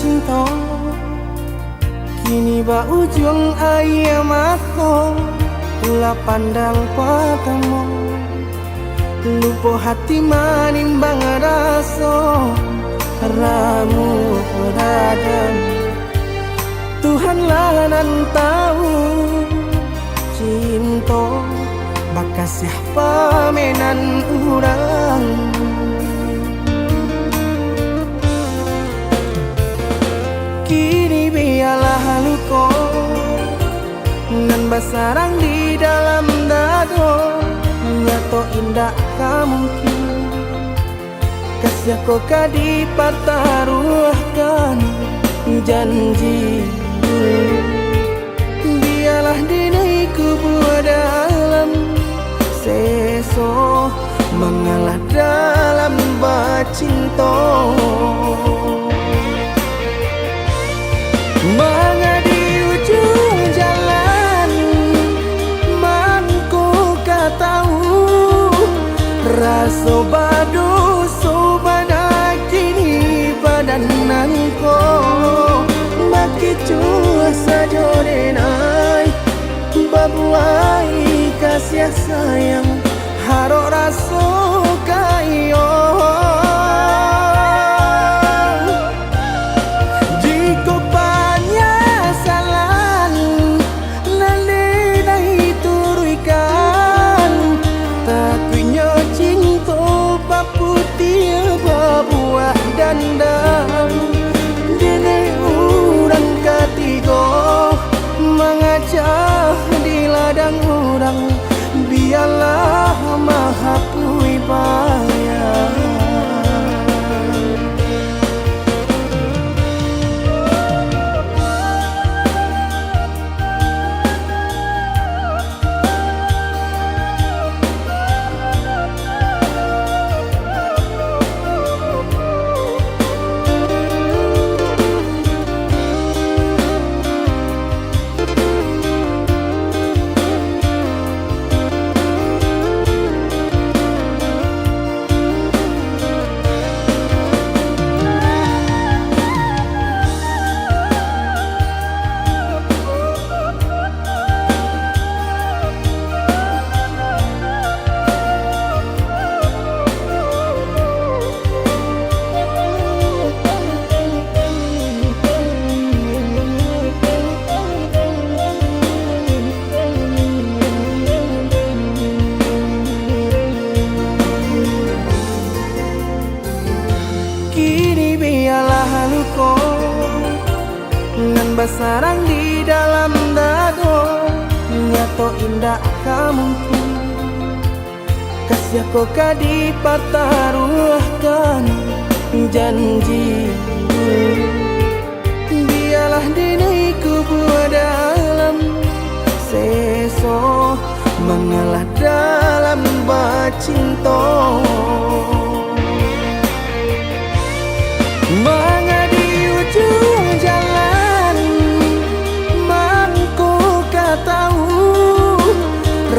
cinta kini ba ujung ayam aku ulah pandang patamu lupa hati manimbang rasa ramu radam Tuhanlah nan tahu cinta bakas siapa menan urang kini biarlah luka nan basarang di dalam dado nyato indah mungkin kasih kau kadi pertaruhkan janji biarlah dinai kubur dalam seso mengalah dalam bacinta mengadi ujung jalan mangku tahu rasa badu sobana kini badananku baki cua sajorenai babuai kasih sayang harok rasa kayo jika penyesalan nalenai turuikan takunya cinta baputia babuah dandang dene urang ketiga mengajak di ladang urang biarlah maha puibaya nan basarang di dalam dado nyato indah mungkin kasih kau kadi pertaruhkan janji biarlah dinai kubur dalam seso mengalah dalam bacinta mengadi ujung jalan mangku tahu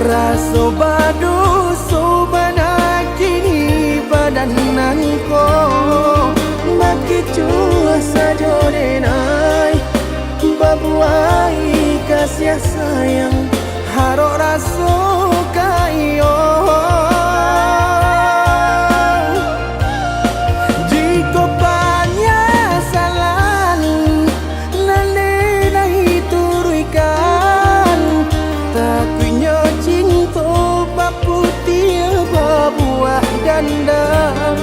rasa badu sobana kini badananku baki cua sajorenai babuai kasih sayang harok rasa kayo dandang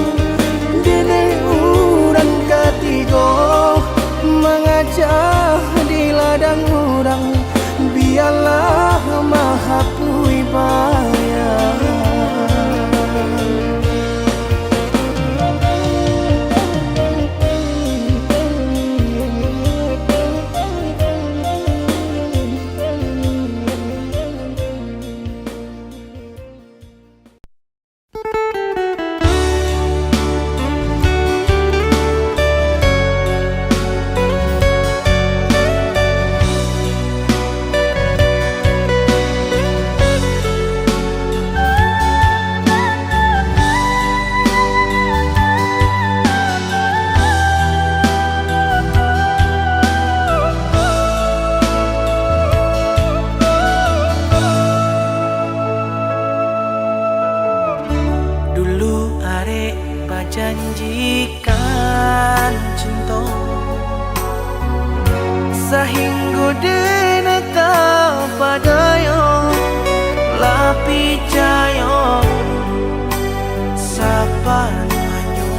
dene urang ketiga mengajak di ladang urang biarlah maha puibaya sahingga denata padayo lapi jayo sapa manyo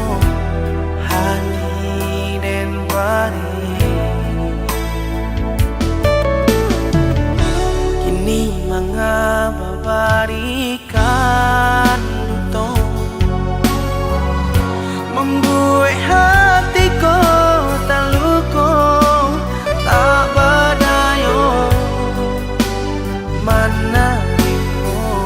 hani den bari kini mengabarikan duto membuat hatiku taluko tak badayo mana ibu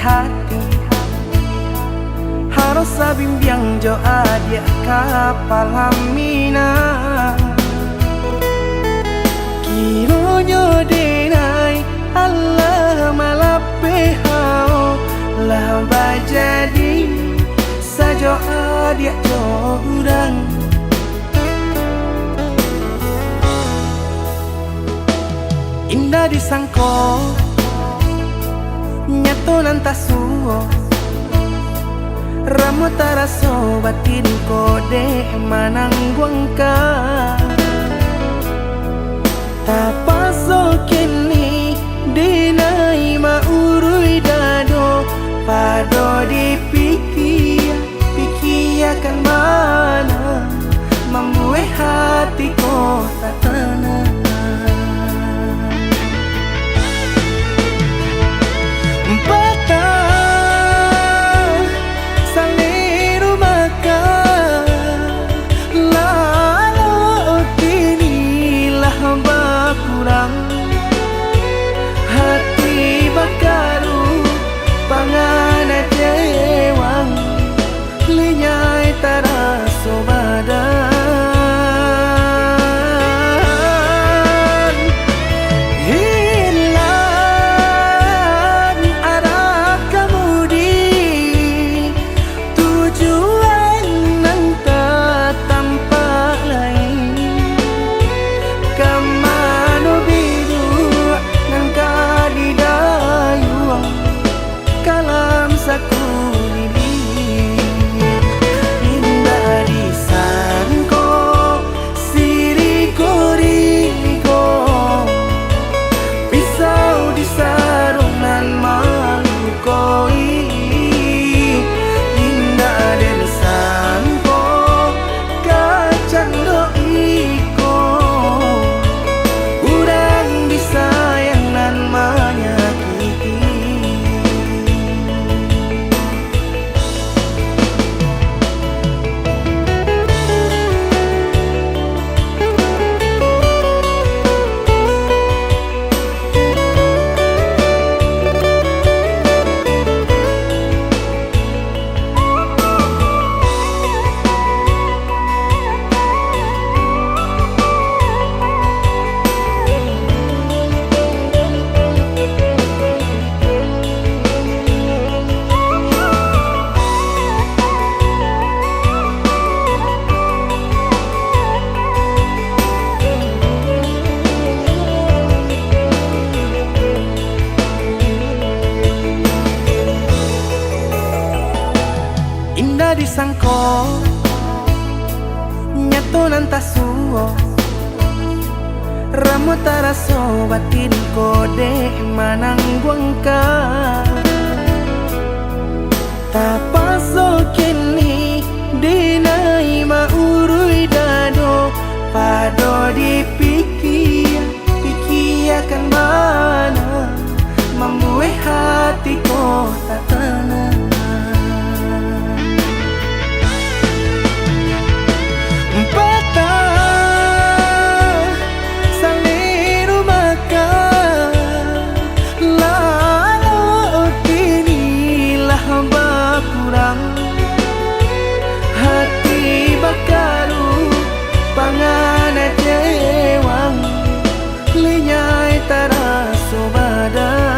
hati harus sabimbiang jo adia kapal hamina kironyo denai Allah malape hao lah bajadi sajo adia jo udang indah disangko nyato nantasuo Ramo taraso batin ko de manangguang ka tapaso kini dinai maurui dado pado dipikir kan mana membuat hatiku tak tenang hati bakaru pangana jewang linyai taraso badan hilang arah kemudi tujuan nang tak tampak lain kamano biru nang kadidayuang kalam sakulili indah disangko siriko-riko pisau di sarungan malukoi indah disangko kacang doiko urang disayang nan menyakiti indah disangko nyato nantasuo ramo taraso batin ko de manangguang ka tapaso kini dinai maurui dado pado dipikir kan mana membuat hatiku tak tenang hati bakaru pangana jewang linyai taraso badan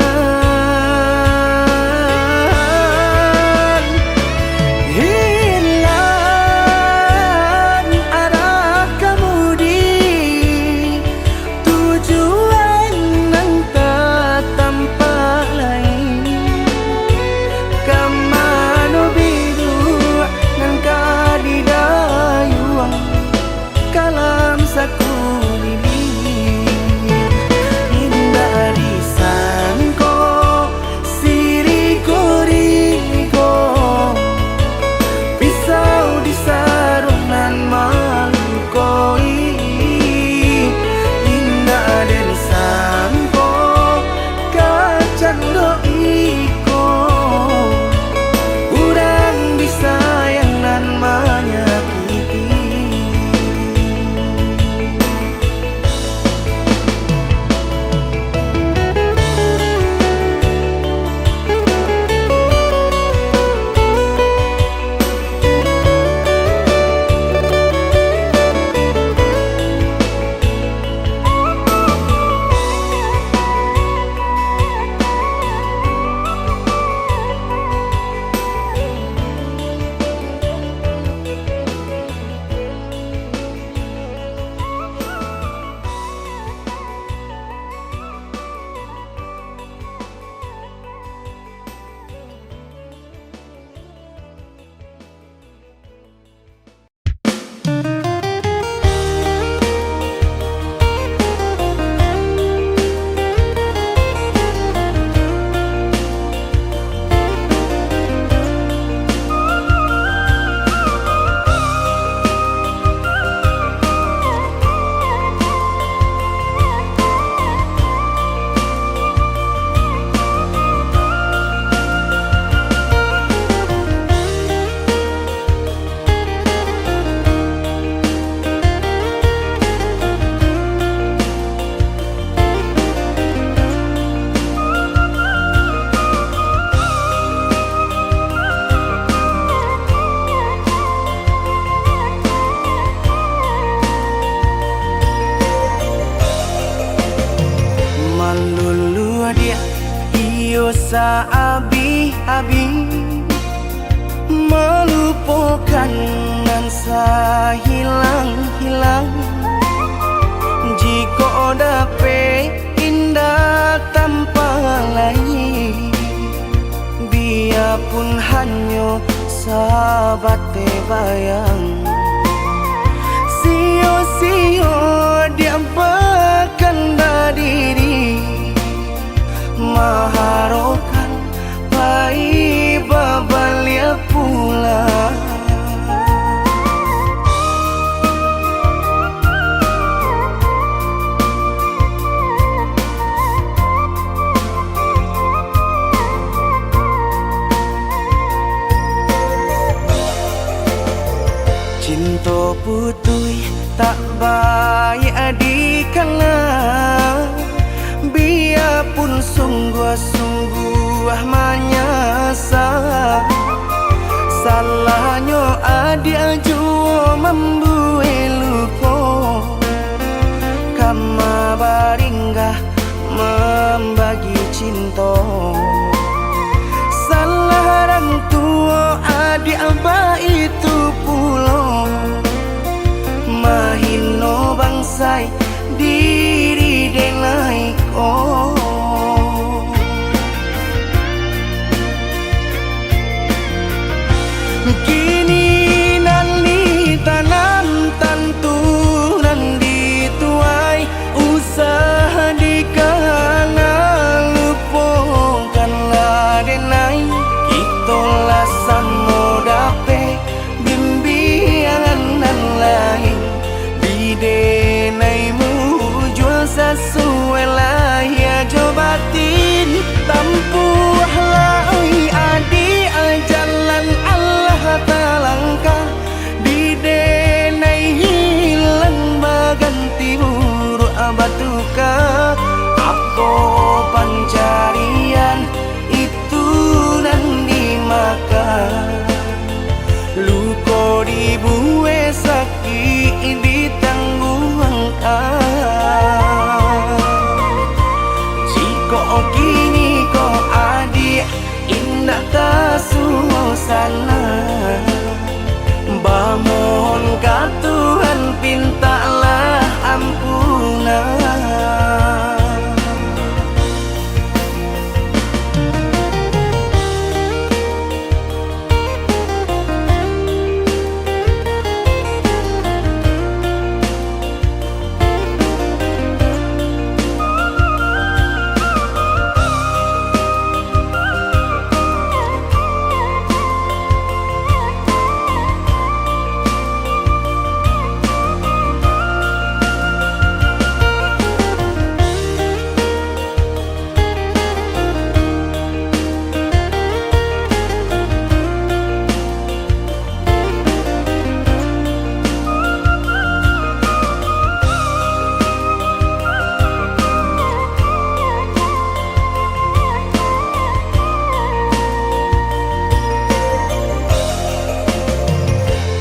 dosa abi-abi, melupakan dan hilang-hilang. Jika dapat indah tanpa lain, biarpun hanya sahabat bayang. Sio-sio dia bahkan diri maharokan pai babalia pula. Cinta putui tak baik adikana, biarpun sungguh-sungguh menyasa. Salahnya adik jua membuat luka, kama baringgah membagi cinta. Salah orang tua adik abah itu pulau, mahino bangsai diri denai ko. Kini nali tanam tanturan dituai, usaha dikana lupakanlah denai. Itulah samo dape bimbingan lain, bidenaimu jual sesuai lah ya jobatin. Tampuhlah oi adi jalan Allah talangkah, bidenai hilang baganti buruk abatuka. Apa pencarian itu dan dimakan, luka dibuat sakit ditangguhkan. Jika kini kau adik indah tak suasana, bamohon ka Tuhan pintalah ampunan.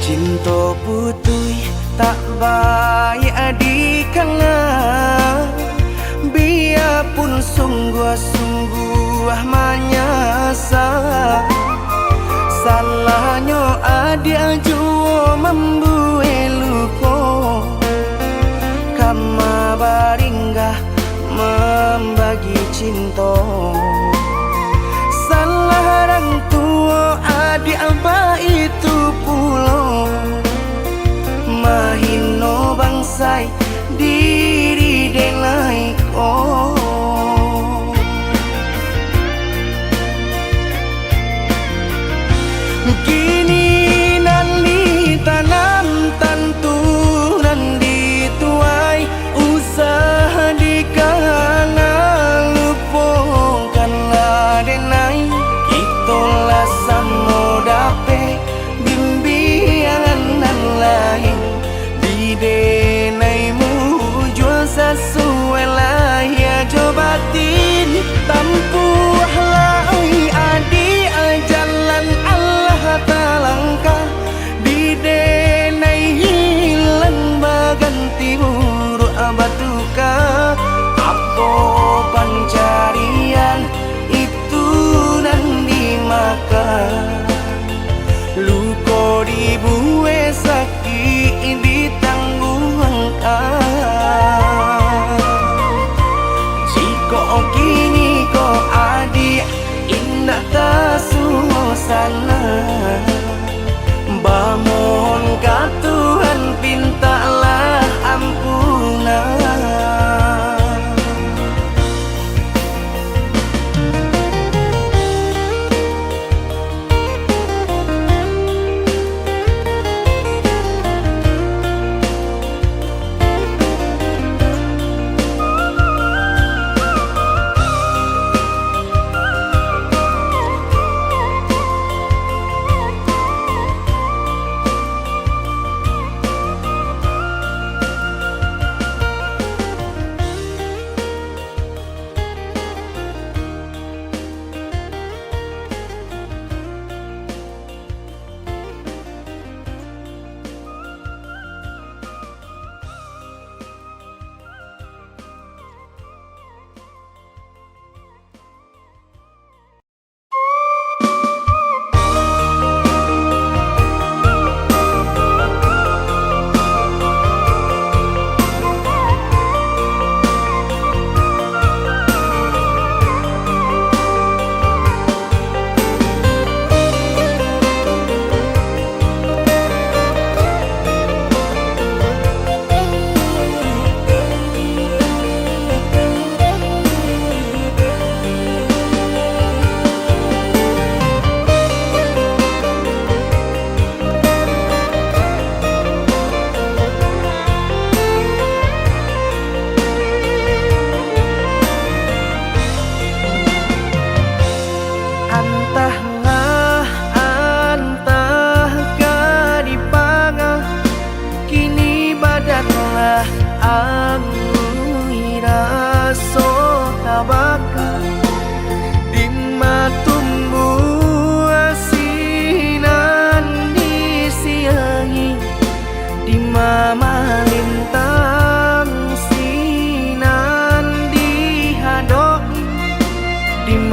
Cinta putui tak baik adikana, biarpun sungguh-sungguh menyasa. Salahnya adik jua membuat luka, kama baringgah membagi cinta. Salah orang tua adik abah itu pulau, mahino bangsai diri denai ko. Kini nali tanam tanturan dituai, usaha dikana lupakan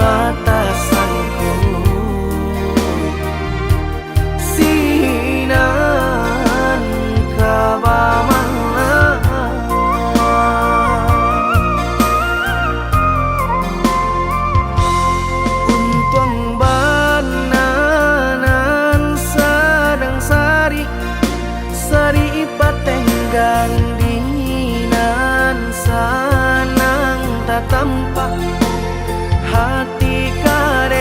batasanku. Sinan kabamala untung bananan sadang sari sari patenggang dinan sanang tatampak hati kare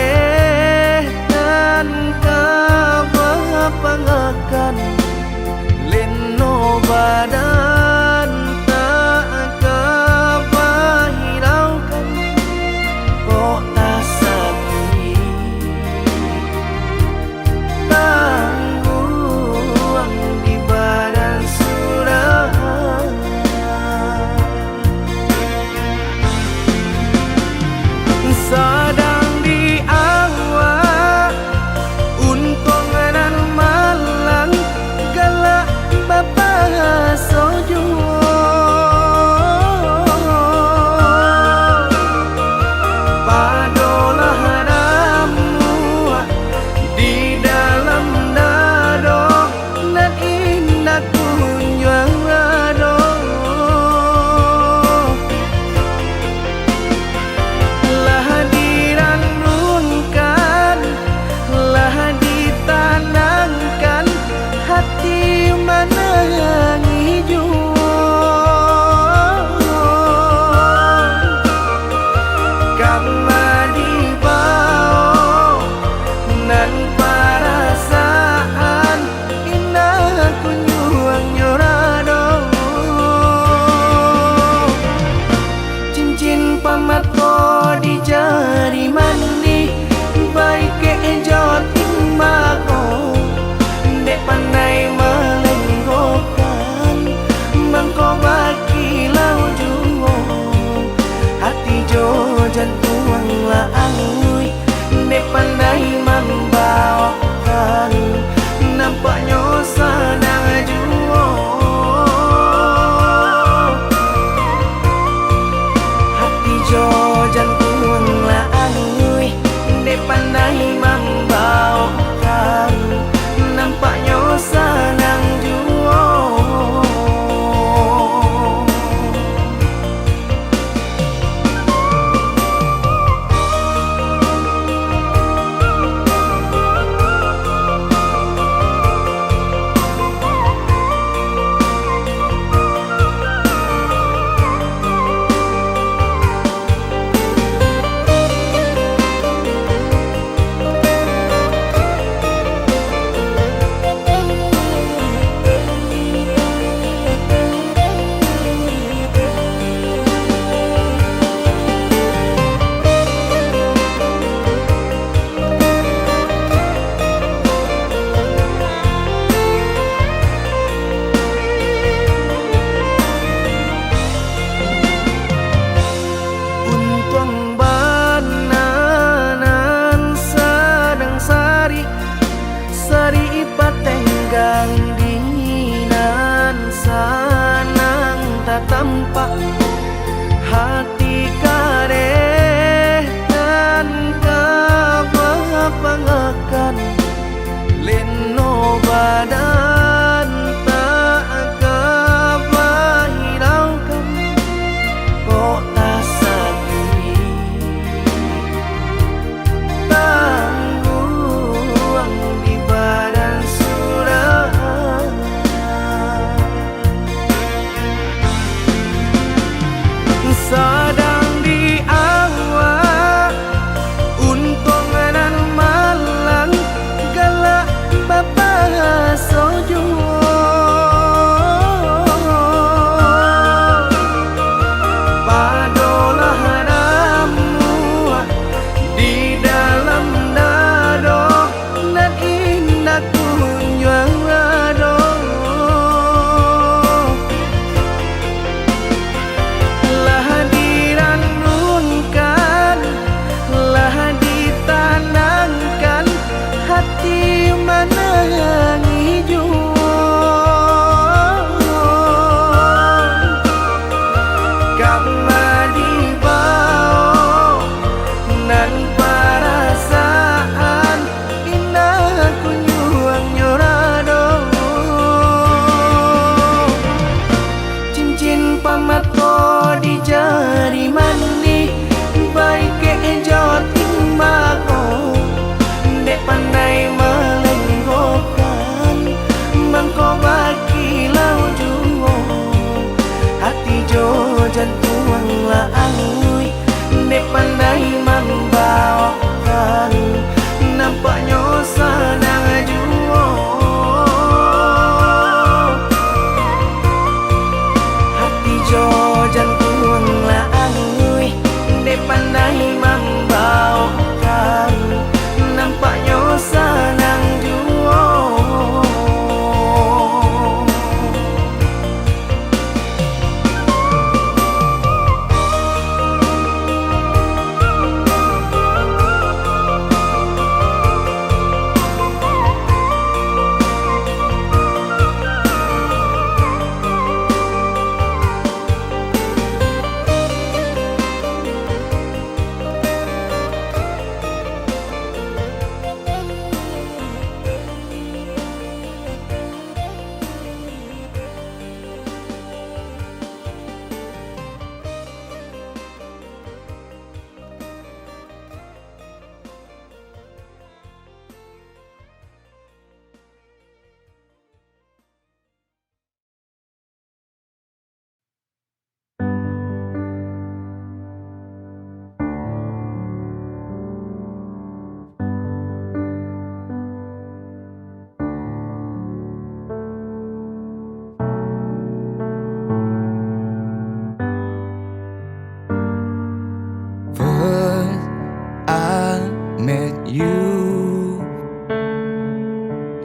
met you.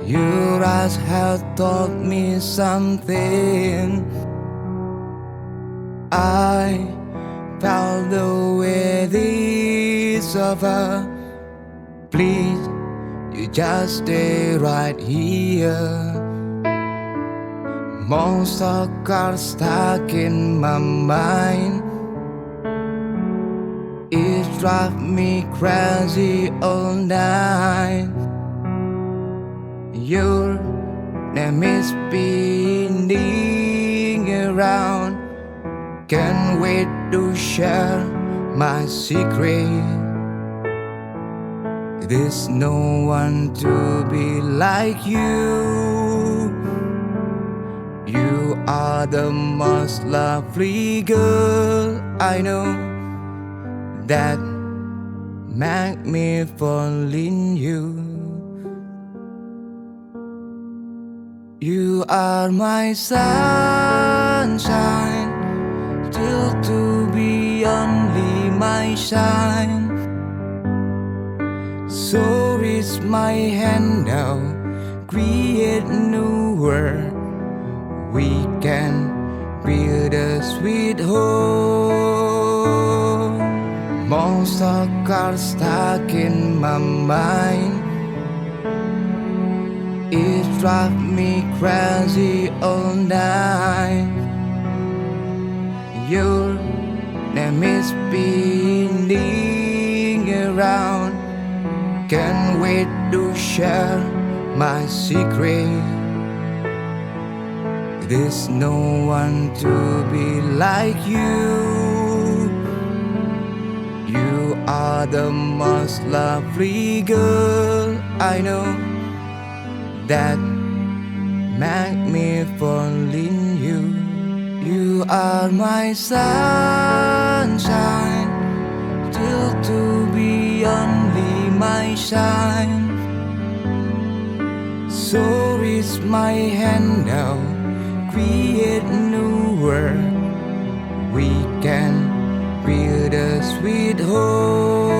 Your eyes have taught me something. I felt the way this over. Please, you just stay right here. Monster cars stuck in my mind. It drives me crazy all night. Your name is spinning around. Can't wait to share my secret. There's no one to be like you. You are the most lovely girl I know, that make me fall in you. You are my sunshine, still to be only my shine. So reach my hand now, create new world. We can build a sweet home. Monster cars stuck in my mind. It drives me crazy all night. Your name is spinning around. Can't wait to share my secret. There's no one to be like you. You are the most lovely girl I know, that make me fall in you. You are my sunshine, still to be only my shine. So reach my hand now, create new world. We can build a sweet home.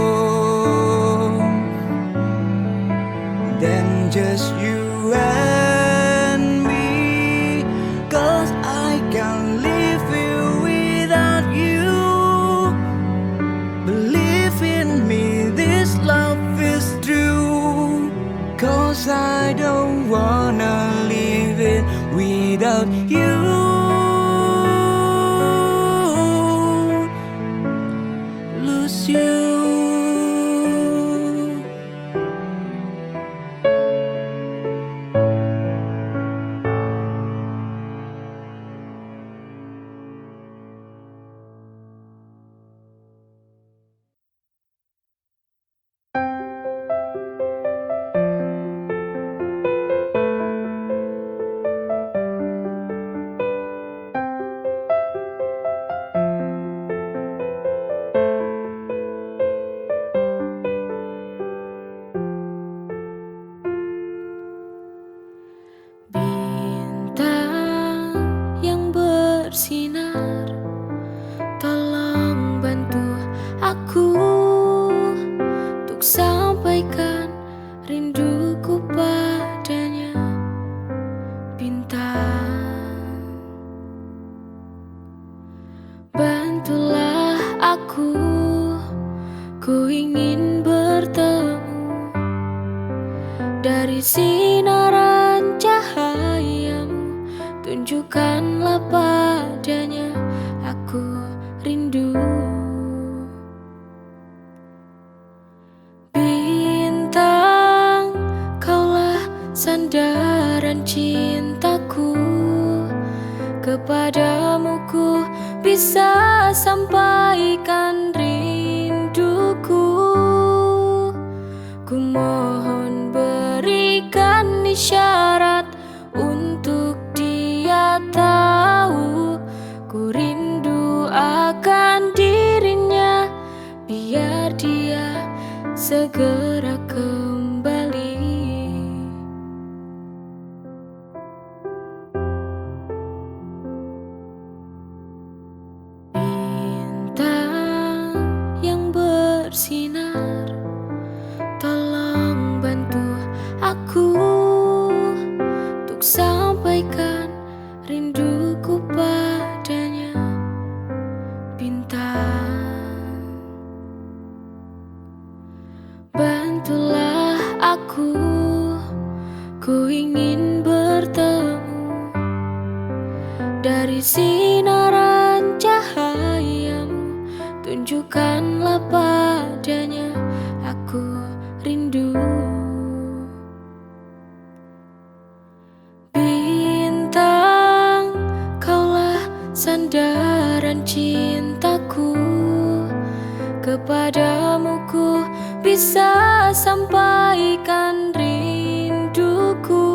Then just you and me, 'cause I can't live here without you. Believe in me, this love is true, 'cause I don't wanna live it without you. Lose you. Bintang yang bersinar, tolong bantu aku untuk sampaikan rinduku padanya. Bintang, bantulah aku, ku ingin bertemu dari sinaran cahayamu. Tunjukkanlah padanya, aku rindu. Bintang, kaulah sandaran cintaku. Kepadamu ku bisa sampaikan rinduku. Ku mohon berikan isyarat untuk dia tahu ku rindu akan dirinya, biar dia segera kembali. Bintang yang bersinar, bantulah aku, ku ingin bertemu dari sinaran cahayamu. Tunjukkanlah padanya, aku rindu. Bintang, kaulah sandaran cintaku. Kepadamu ku bisa sampaikan rinduku.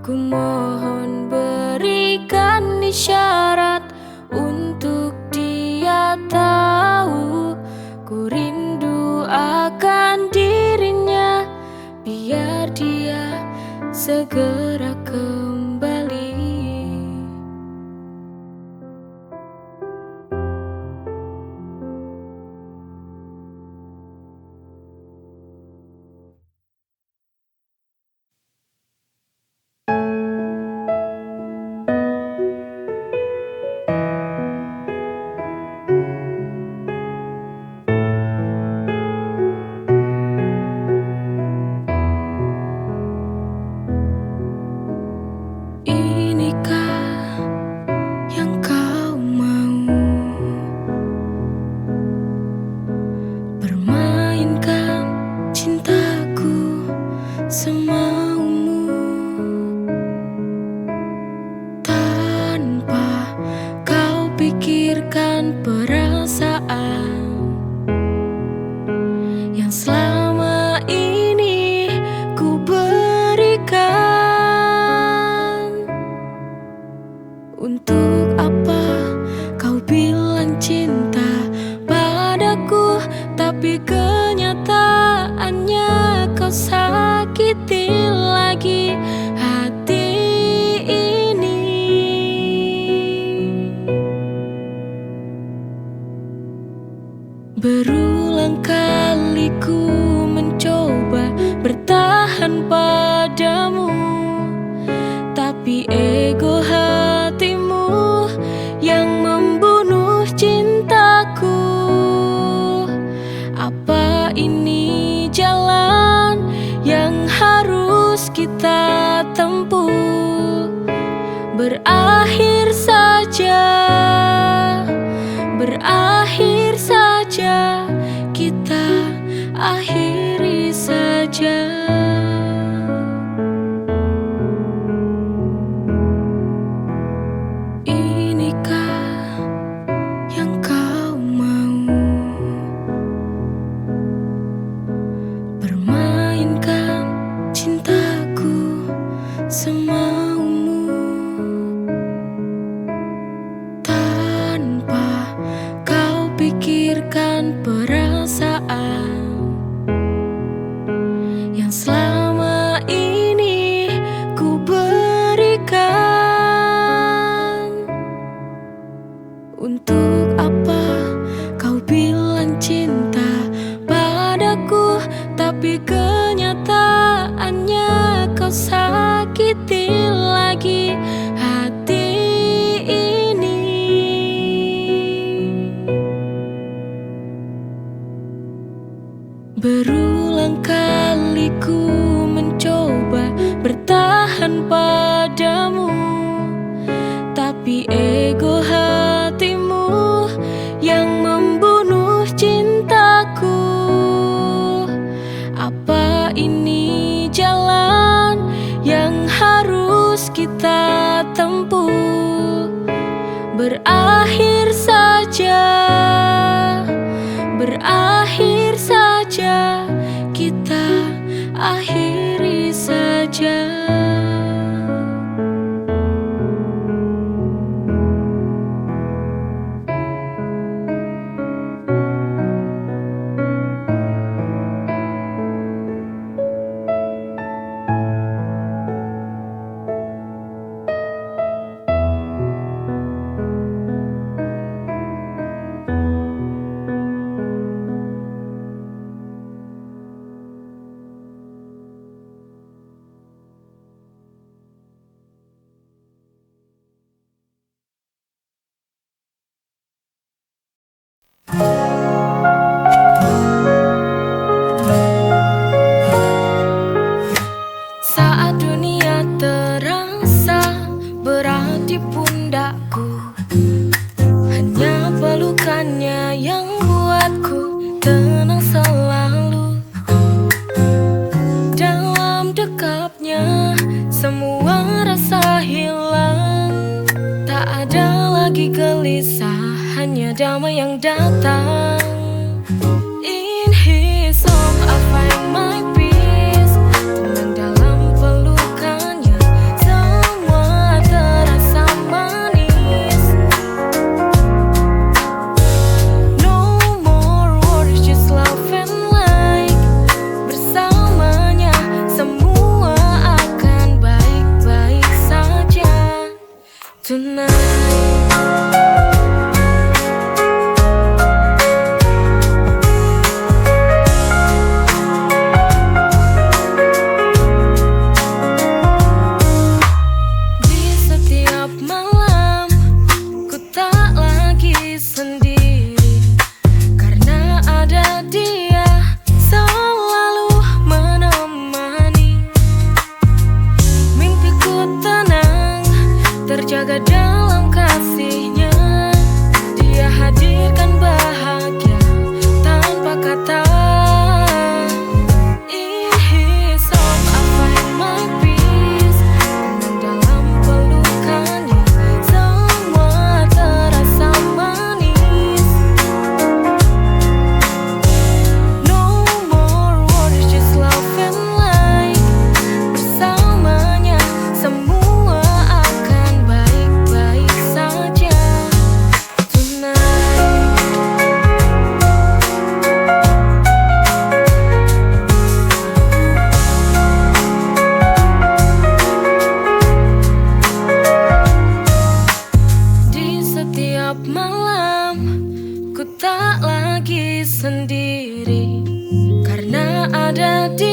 Ku mohon berikan isyarat untuk dia tahu ku rindu akan dirinya, biar dia segera kembali. Inikah yang kau mau? Permainkan cintaku semaumu, tanpa kau pikirkan perasaan yang selama ini ku berikan. Untuk apa kau bilang cinta padaku, tapi kenyataannya kau sakiti lagi hati ini. Berulang kali ku mencoba bertahan padamu, tapi ego hatimu yang membunuh cintaku. Apa ini jalan yang harus kita tempuh? Berakhir saja, berakhir saja, kita akhiri saja. Inikah yang kau mau? Permainkan cintaku semaumu, tanpa kau pikirkan perasaan yang selama ini ku berikan. Untuk apa kau bilang cinta padaku, tapi kenyataannya kau sakiti lagi hati ini. Berulang kali ku mencoba bertahan padamu, tapi ego hatimu yang membunuh cintaku. Apa ini jalan yang harus kita tempuh? Berakhir saja, berakhir saja, kita akhiri saja. damai yang datang. In his arms I find my peace. Tenang dalam pelukannya, semua terasa manis. No more worries, just love and light. Bersamanya semua akan baik-baik saja tonight. Terjaga dalam kasihnya, dia hadirkan bahagia tanpa kata. In his arms I find my peace. Tenang dalam pelukannya, semua terasa manis. No more worries, just love and light. Bersamanya semua malam, ku tak lagi sendiri karena ada dia.